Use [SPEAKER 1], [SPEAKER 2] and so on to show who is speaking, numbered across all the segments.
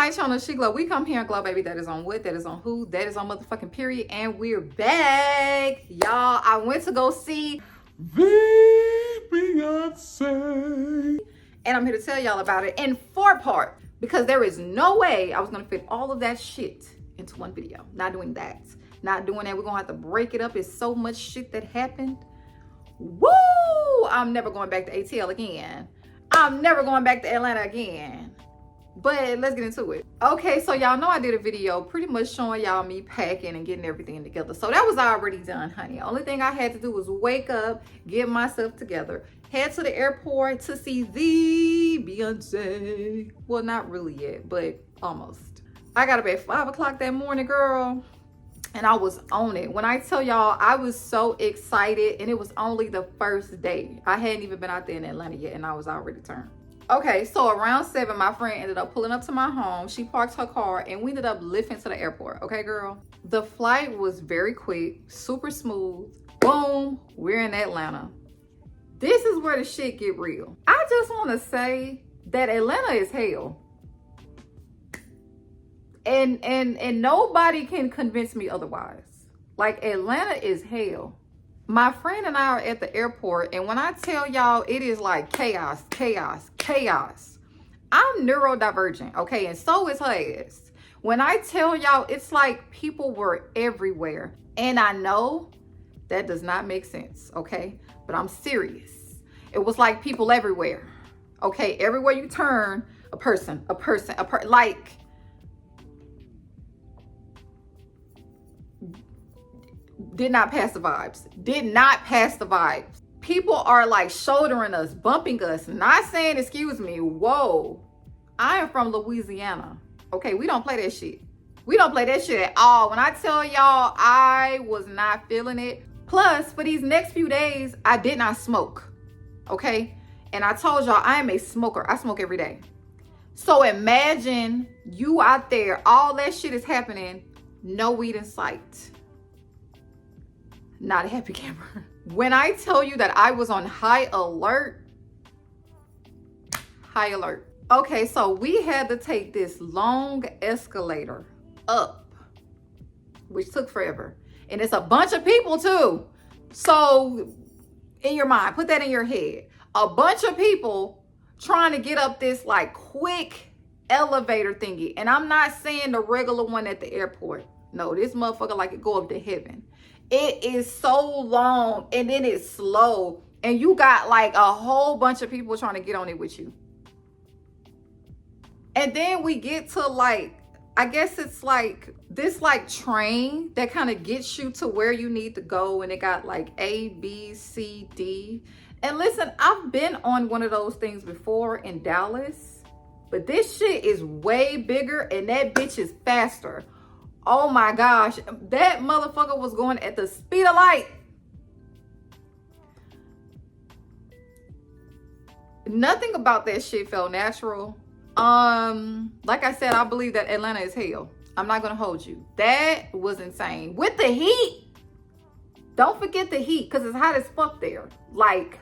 [SPEAKER 1] my channel, She Glow. We come here and glow, baby. That is on what? That is on who? That is on motherfucking period. And we're back. Y'all, I went to go see
[SPEAKER 2] the Beyonce.
[SPEAKER 1] And I'm here to tell y'all about it in 4 parts. Because there is no way I was going to fit all of that shit into one video. Not doing that. Not doing that. We're going to have to break it up. It's so much shit that happened. Woo! I'm never going back to ATL again. I'm never going back to Atlanta again. But let's get into it. Okay, so y'all know I did a video pretty much showing y'all me packing and getting everything together. So that was already done, honey. Only thing I had to do was wake up, get myself together, head to the airport to see the Beyonce. Well, not really yet, but almost. I got up at 5 o'clock that morning, girl. And I was on it. When I tell y'all, I was so excited, and it was only the first day. I hadn't even been out there in Atlanta yet, and I was already turned. Okay, so around 7, my friend ended up pulling up to my home. She parked her car, and we ended up lifting to the airport. Okay, girl? The flight was very quick, super smooth. Boom, we're in Atlanta. This is where the shit get real. I just want to say that Atlanta is hell. And nobody can convince me otherwise. Like, Atlanta is hell. My friend and I are at the airport, and when I tell y'all, it is like chaos, chaos, chaos. I'm neurodivergent, okay, and so is her ass. When I tell y'all, it's like people were everywhere. And I know that does not make sense, okay, but I'm serious. It was like people everywhere, okay? Everywhere you turn, a person, like, did not pass the vibes. Did not pass the vibes. People are like shouldering us, bumping us, not saying excuse me. Whoa. I am from Louisiana. Okay, we don't play that shit. We don't play that shit at all. When I tell y'all, I was not feeling it. Plus, for these next few days, I did not smoke. Okay? And I told y'all, I am a smoker. I smoke every day. So imagine you out there, all that shit is happening, no weed in sight. Not a happy camper. When I tell you that I was on high alert. Okay, so we had to take this long escalator up, which took forever. And it's a bunch of people too. So in your mind, put that in your head. A bunch of people trying to get up this like quick elevator thingy. And I'm not saying the regular one at the airport. No, this motherfucker like it go up to heaven. It is so long, and then it's slow, and you got like a whole bunch of people trying to get on it with you. And then we get to like, I guess it's like this like train that kind of gets you to where you need to go, and it got like A, B, C, D. And listen, I've been on one of those things before in Dallas, but this shit is way bigger, and that bitch is faster. Oh my gosh, that motherfucker was going at the speed of light. Nothing about that shit felt natural. Like I said, I believe that Atlanta is hell. I'm not gonna hold you. That was insane. With the heat. Don't forget the heat, because it's hot as fuck there. Like,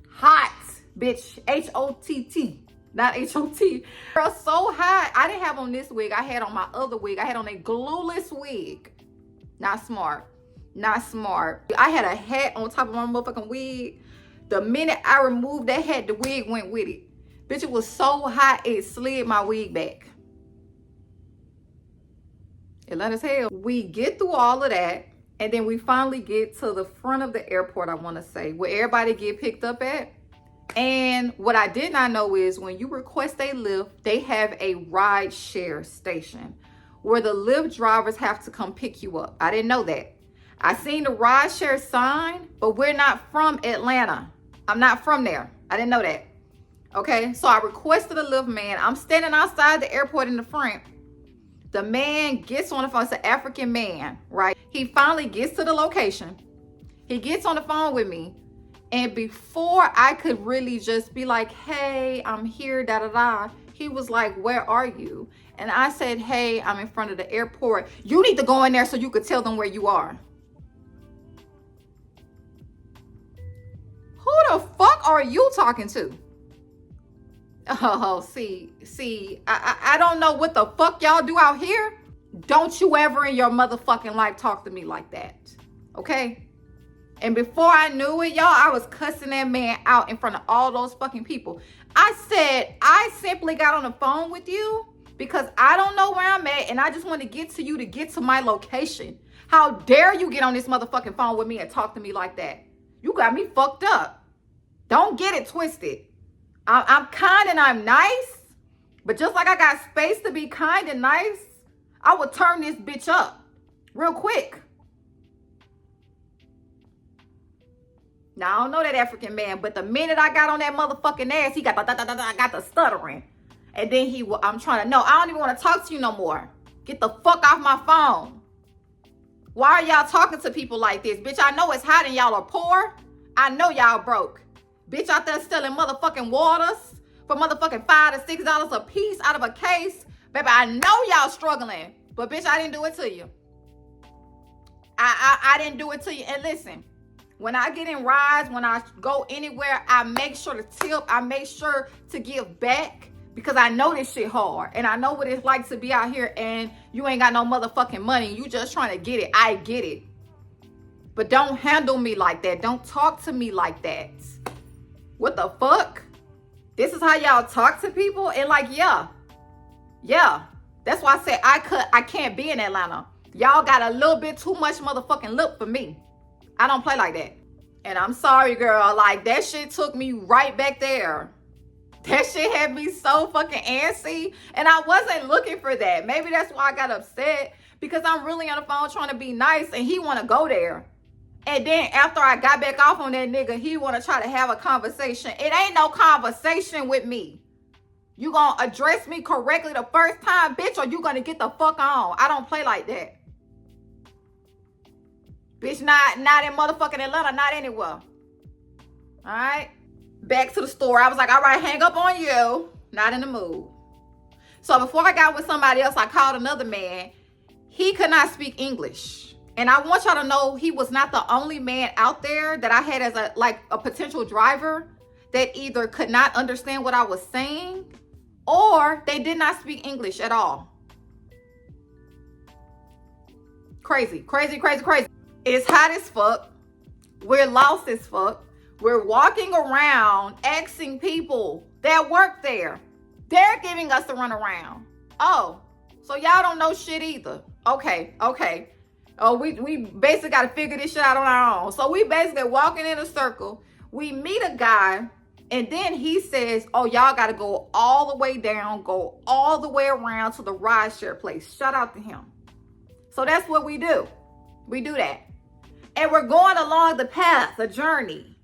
[SPEAKER 1] hot, bitch. H-O-T-T. Not H-O-T. Girl, so hot. I didn't have on this wig. I had on my other wig. I had on a glueless wig. Not smart. Not smart. I had a hat on top of my motherfucking wig. The minute I removed that hat, the wig went with it. Bitch, it was so hot, it slid my wig back. Atlanta's hell. We get through all of that, and then we finally get to the front of the airport, I want to say, where everybody get picked up at. And what I did not know is when you request a Lyft, they have a ride share station where the Lyft drivers have to come pick you up. I didn't know that. I seen the ride share sign, but we're not from Atlanta. I'm not from there. I didn't know that. Okay, so I requested a Lyft man. I'm standing outside the airport in the front. The man gets on the phone. It's an African man, right? He finally gets to the location. He gets on the phone with me. And before I could really just be like, hey, I'm here, da-da-da, he was like, where are you? And I said, hey, I'm in front of the airport. You need to go in there so you could tell them where you are. Who the fuck are you talking to? Oh, see, I don't know what the fuck y'all do out here. Don't you ever in your motherfucking life talk to me like that, okay? And before I knew it, y'all, I was cussing that man out in front of all those fucking people. I said, I simply got on the phone with you because I don't know where I'm at and I just want to get to you to get to my location. How dare you get on this motherfucking phone with me and talk to me like that? You got me fucked up. Don't get it twisted. I'm kind and I'm nice, but just like I got space to be kind and nice, I would turn this bitch up real quick. Now, I don't know that African man, but the minute I got on that motherfucking ass, he got the stuttering. And then I'm trying to, no, I don't even want to talk to you no more. Get the fuck off my phone. Why are y'all talking to people like this? Bitch, I know it's hot and y'all are poor. I know y'all broke. Bitch out there selling motherfucking waters for motherfucking $5 to $6 a piece out of a case. Baby, I know y'all struggling. But bitch, I didn't do it to you. I didn't do it to you. And listen, when I get in rides, when I go anywhere, I make sure to tip. I make sure to give back because I know this shit hard. And I know what it's like to be out here and you ain't got no motherfucking money. You just trying to get it. I get it. But don't handle me like that. Don't talk to me like that. What the fuck? This is how y'all talk to people? And like, yeah. That's why I said I can't be in Atlanta. Y'all got a little bit too much motherfucking lip for me. I don't play like that. And I'm sorry, girl. Like, that shit took me right back there. That shit had me so fucking antsy. And I wasn't looking for that. Maybe that's why I got upset. Because I'm really on the phone trying to be nice. And he want to go there. And then after I got back off on that nigga, he want to try to have a conversation. It ain't no conversation with me. You gonna address me correctly the first time, bitch, or you gonna get the fuck on. I don't play like that. Bitch, not in motherfucking Atlanta, not anywhere. All right? Back to the store. I was like, all right, hang up on you. Not in the mood. So before I got with somebody else, I called another man. He could not speak English. And I want y'all to know he was not the only man out there that I had as a potential driver that either could not understand what I was saying or they did not speak English at all. Crazy. It's hot as fuck. We're lost as fuck. We're walking around asking people that work there. They're giving us the runaround. Oh, so y'all don't know shit either. Okay. Oh, we basically got to figure this shit out on our own. So we basically walking in a circle. We meet a guy, and then he says, oh, y'all got to go all the way down, go all the way around to the rideshare place. Shout out to him. So that's what we do. We do that. And we're going along the path, the journey.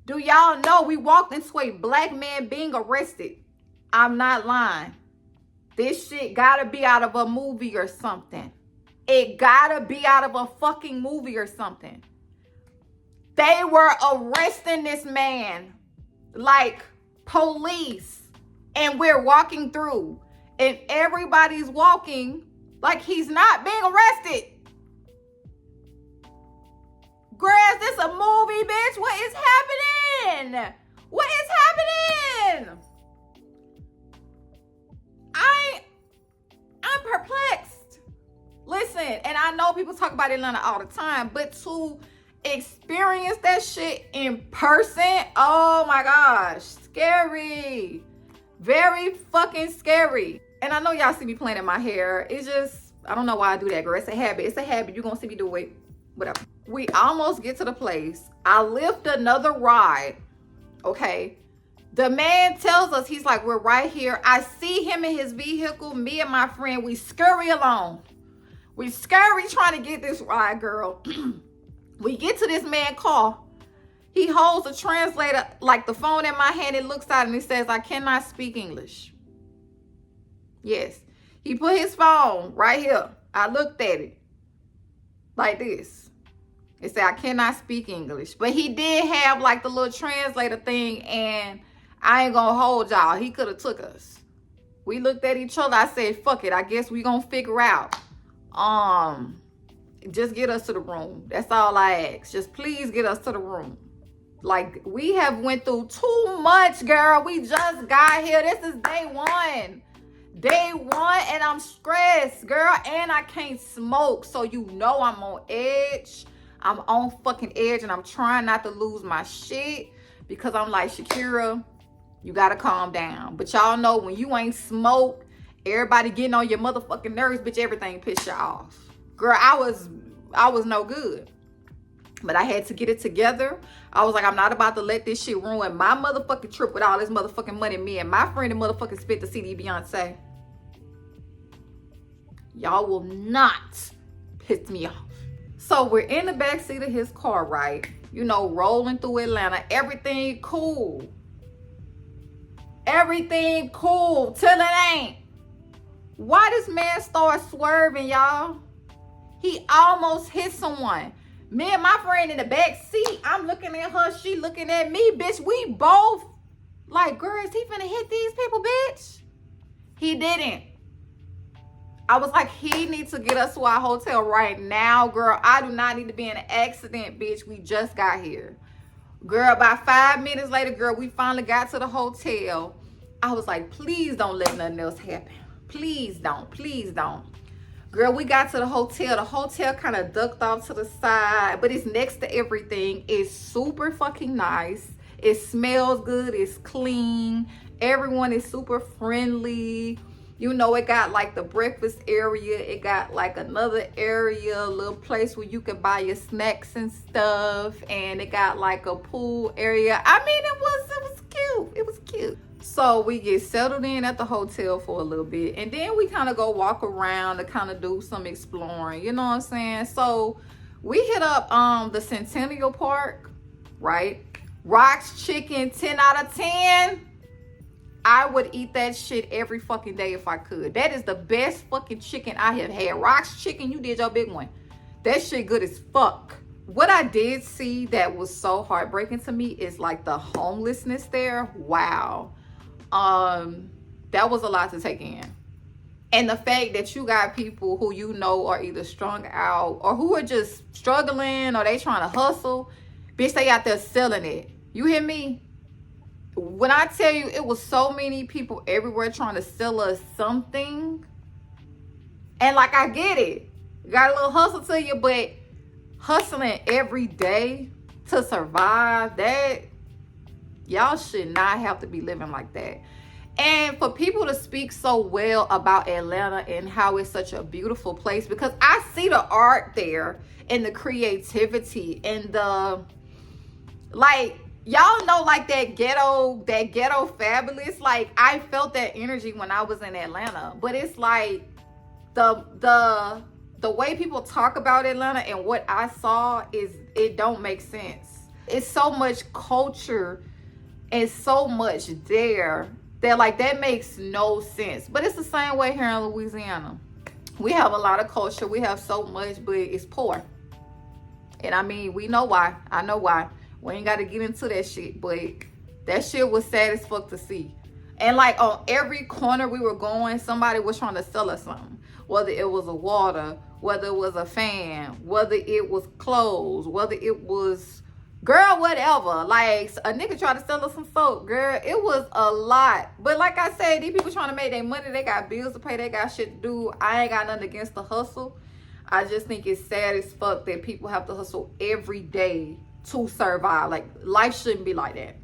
[SPEAKER 1] Do y'all know we walked into a black man being arrested? I'm not lying. This shit gotta be out of a movie or something. It gotta be out of a fucking movie or something. They were arresting this man like police. And we're walking through. And everybody's walking like he's not being arrested. Girl, is this a movie, bitch? What is happening? What is happening? I'm perplexed. Listen, and I know people talk about Atlanta all the time, but to experience that shit in person, oh my gosh, scary. Very fucking scary. And I know y'all see me playing in my hair. It's just, I don't know why I do that, girl. It's a habit. It's a habit. You're gonna see me do it. Whatever. We almost get to the place. I lift another ride. Okay. The man tells us, he's like, we're right here. I see him in his vehicle. Me and my friend, we scurry along. We scurry trying to get this ride, girl. We get to this man's car. He holds a translator, like the phone in my hand. It looks out and it says, I cannot speak English. Yes. He put his phone right here. I looked at it like this. It said, I cannot speak English. But he did have like the little translator thing, and I ain't gonna hold y'all. He could have took us. We looked at each other. I said, fuck it. I guess we gonna figure out. Just get us to the room. That's all I ask. Just please get us to the room. Like, we have went through too much, girl. We just got here. This is day one. Day one, and I'm stressed, girl. And I can't smoke. So you know I'm on edge. I'm on fucking edge, and I'm trying not to lose my shit. Because I'm like, Shakira, you gotta calm down. But y'all know when you ain't smoked, everybody getting on your motherfucking nerves, bitch, everything piss you off. Girl, I was no good. But I had to get it together. I was like, I'm not about to let this shit ruin my motherfucking trip with all this motherfucking money me and my friend and motherfucking spent to see Beyonce. Y'all will not piss me off. So we're in the backseat of his car, right? You know, rolling through Atlanta. Everything cool. Everything cool till it ain't. Why this man start swerving, y'all? He almost hit someone. Me and my friend in the back seat, I'm looking at her, she looking at me, bitch. We both like, girl, is he finna hit these people, bitch? He didn't. I was like, he needs to get us to our hotel right now, girl. I do not need to be in an accident, bitch. We just got here. Girl, about 5 minutes later, girl, we finally got to the hotel. I was like, please don't let nothing else happen. Please don't. Please don't. Girl, we got to the hotel. The hotel kind of ducked off to the side, but it's next to everything. It's super fucking nice. It smells good. It's clean. Everyone is super friendly. You know, it got like the breakfast area. It got like another area, a little place where you can buy your snacks and stuff. And it got like a pool area. I mean, it was cute. It was cute. So we get settled in at the hotel for a little bit. And then we kind of go walk around to kind of do some exploring. You know what I'm saying? So we hit up the Centennial Park, right? Rock's Chicken, 10 out of 10. I would eat that shit every fucking day if I could. That is the best fucking chicken I have had. Rock's Chicken, you did your big one. That shit good as fuck. What I did see that was so heartbreaking to me is like the homelessness there. Wow. That was a lot to take in. And the fact that you got people who you know are either strung out or who are just struggling or they trying to hustle. Bitch, they out there selling it. You hear me? When I tell you it was so many people everywhere trying to sell us something. And like, I get it. You got a little hustle to you, but hustling every day to survive, that y'all should not have to be living like that. And for people to speak so well about Atlanta and how it's such a beautiful place, because I see the art there and the creativity and the, like, y'all know, like that ghetto fabulous. Like, I felt that energy when I was in Atlanta. But it's like the way people talk about Atlanta and what I saw is, it don't make sense. It's so much culture and so much there that, like, that makes no sense. But it's the same way here in Louisiana. We have a lot of culture. We have so much, but it's poor. And I mean, we know why. I know why. We ain't got to get into that shit, but that shit was sad as fuck to see. And like, on every corner we were going, somebody was trying to sell us something. Whether it was a water, whether it was a fan, whether it was clothes, whether it was, girl, whatever. Like, a nigga tried to sell us some soap, girl. It was a lot. But like I said, these people trying to make their money. They got bills to pay. They got shit to do. I ain't got nothing against the hustle. I just think it's sad as fuck that people have to hustle every day to survive. Like, life shouldn't be like that.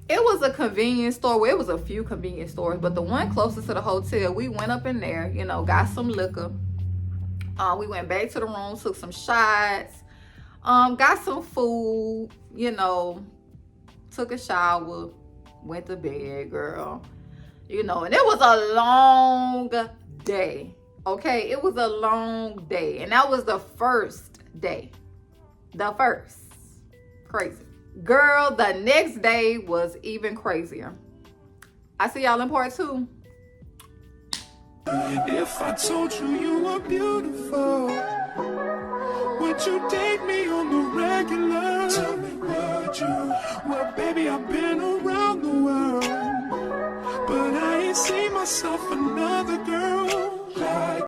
[SPEAKER 1] It was a convenience store. Well, it was a few convenience stores, but the one closest to the hotel, we went up in there, you know, got some liquor. We went back to the room, took some shots, got some food, you know, took a shower, went to bed, girl. You know, and it was a long day. Okay, it was a long day. And that was the first day. The first. Crazy. Girl, the next day was even crazier. I see y'all in part 2.
[SPEAKER 2] If I told you you were beautiful, would you date me on the regular? Tell me, would you? Well, baby, I've been around the world, but I ain't seen myself another girl like